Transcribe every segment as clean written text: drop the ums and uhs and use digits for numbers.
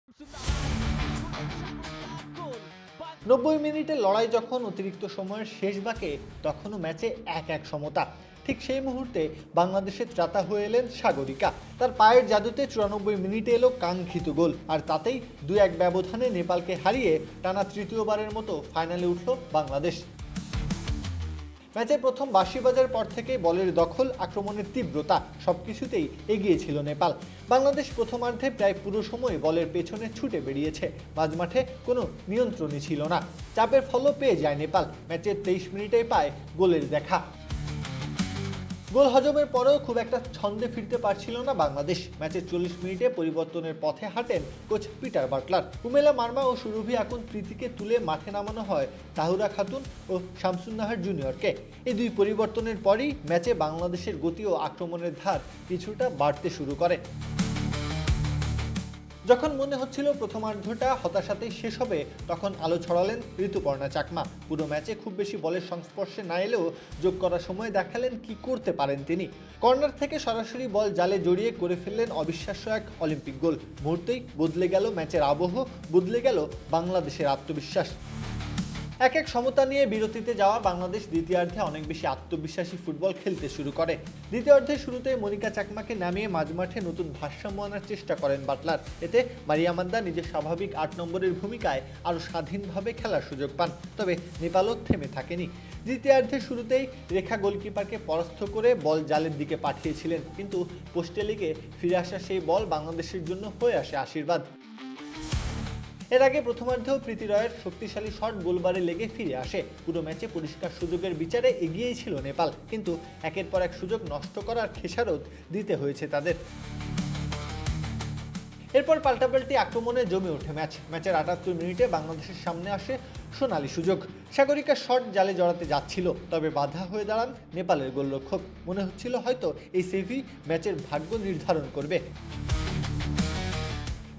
90 মিনিটের লড়াই যখন অতিরিক্ত সময়ের শেষ বাঁকে, তখনও ম্যাচে 1-1 সমতা। ঠিক সেই মুহূর্তে বাংলাদেশের ত্রাতা হয়ে এলেন সাগরিকা। তার পায়ের জাদুতে 94 মিনিটে এলো কাঙ্ক্ষিত গোল, আর তাতেই 2-1 ব্যবধানে নেপালকে হারিয়ে টানা তৃতীয়বারের মতো ফাইনালে উঠল বাংলাদেশ। ম্যাচের প্রথম বাঁশি বাজার পর থেকে বলের দখল, আক্রমণের তীব্রতা সবকিছুতেই এগিয়ে ছিল নেপাল। বাংলাদেশ প্রথমার্ধে প্রায় পুরো সময় বলের পেছনে ছুটে বেরিয়েছে। মাঝমাঠে কোনো নিয়ন্ত্রণই ছিল না। চাপের ফলও পেয়ে যায় নেপাল। ম্যাচের 23 মিনিটেই পায় গোলের দেখা। গোল হজমের পরেও খুব একটা ছন্দে ফিরতে পারছিল না বাংলাদেশ। ম্যাচের 40 মিনিটে পরিবর্তনের পথে হাঁটেন কোচ পিটার বাটলার। উমেলা মার্মা ও সুরভি আকুন প্রীতিকে তুলে মাঠে নামানো হয় তাহুরা খাতুন ও শামসুন্নাহার জুনিয়রকে। এই দুই পরিবর্তনের পরই ম্যাচে বাংলাদেশের গতি ও আক্রমণের ধার কিছুটা বাড়তে শুরু করে। যখন মনে হচ্ছিল প্রথমার্ধটা হতাশাতেই শেষ হবে, তখন আলো ছড়ালেন ঋতুপর্ণা চাকমা। পুরো ম্যাচে খুব বেশি বলের সংস্পর্শে না এলেও যোগ করার সময় দেখালেন কি করতে পারেন তিনি। কর্নার থেকে সরাসরি বল জালে জড়িয়ে করে ফেললেন অবিশ্বাস্য এক অলিম্পিক গোল। মুহূর্তেই বদলে গেল ম্যাচের আবহ, বদলে গেল বাংলাদেশের আত্মবিশ্বাস। 1-1 সমতা নিয়ে বিরতিতে যাওয়া বাংলাদেশ দ্বিতীয়ার্ধে অনেক বেশি আত্মবিশ্বাসী ফুটবল খেলতে শুরু করে। দ্বিতীয়ার্ধের শুরুতে মনিকা চাকমাকে নামিয়ে মাঝমাঠে নতুন ভারসাম্য আনার চেষ্টা করেন বাটলার। এতে মারিয়ামান্দা নিজের স্বাভাবিক 8 নম্বরের ভূমিকায় আরও স্বাধীনভাবে খেলার সুযোগ পান। তবে নেপালও থেমে থাকেনি। দ্বিতীয়ার্ধের শুরুতেই রেখা গোলকিপারকে পরাস্ত করে বল জালের দিকে পাঠিয়েছিলেন, কিন্তু পোস্টে লেগে ফিরে আসা সেই বল বাংলাদেশের জন্য হয়ে আসে আশীর্বাদ। এর আগে প্রথমার্ধেও প্রীতি রয়ের শক্তিশালী শট গোলবারে লেগে ফিরে আসে। পুরো ম্যাচে পরিষ্কার সুযোগের বিচারে এগিয়েই ছিল নেপাল, কিন্তু একের পর এক সুযোগ নষ্ট করার খেসারত দিতে হয়েছে তাদের। এরপর পাল্টাপাল্টি আক্রমণে জমে ওঠে ম্যাচের 78 মিনিটে বাংলাদেশের সামনে আসে সোনালী সুযোগ। সাগরিকা শট জালে জড়াতে যাচ্ছিল, তবে বাধা হয়ে দাঁড়ান নেপালের গোলরক্ষক। মনে হচ্ছিল হয়তো এই সেভই ম্যাচের ভাগ্য নির্ধারণ করবে।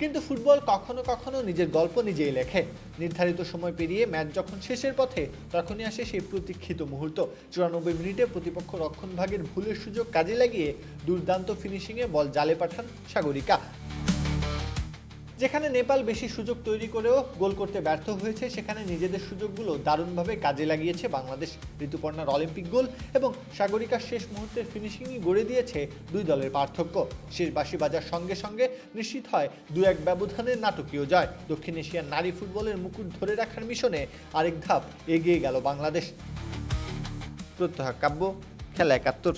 কিন্তু ফুটবল কখনো কখনো নিজের গল্প নিজেই লেখে। নির্ধারিত সময় পেরিয়ে ম্যাচ যখন শেষের পথে, তখনই আসে সেই প্রতীক্ষিত মুহূর্ত। 94 মিনিটে প্রতিপক্ষ রক্ষণভাগের ভুলের সুযোগ কাজে লাগিয়ে দুর্দান্ত ফিনিশিংয়ে বল জালে পাঠান সাগরিকা। যেখানে নেপাল বেশি সুযোগ তৈরি করেও গোল করতে ব্যর্থ হয়েছে, সেখানে নিজেদের সুযোগগুলো দারুণভাবে কাজে লাগিয়েছে বাংলাদেশ। ঋতুপর্ণার অলিম্পিক গোল এবং সাগরিকার শেষ মুহূর্তের ফিনিশিংই গড়ে দিয়েছে দুই দলের পার্থক্য। শেষ বাঁশি বাজার সঙ্গে সঙ্গে নিশ্চিত হয় 2-1 ব্যবধানের নাটকীয় জয়। দক্ষিণ এশিয়ার নারী ফুটবলের মুকুট ধরে রাখার মিশনে আরেক ধাপ এগিয়ে গেল বাংলাদেশ। প্রত্যহ কাব্য, খেলা 71।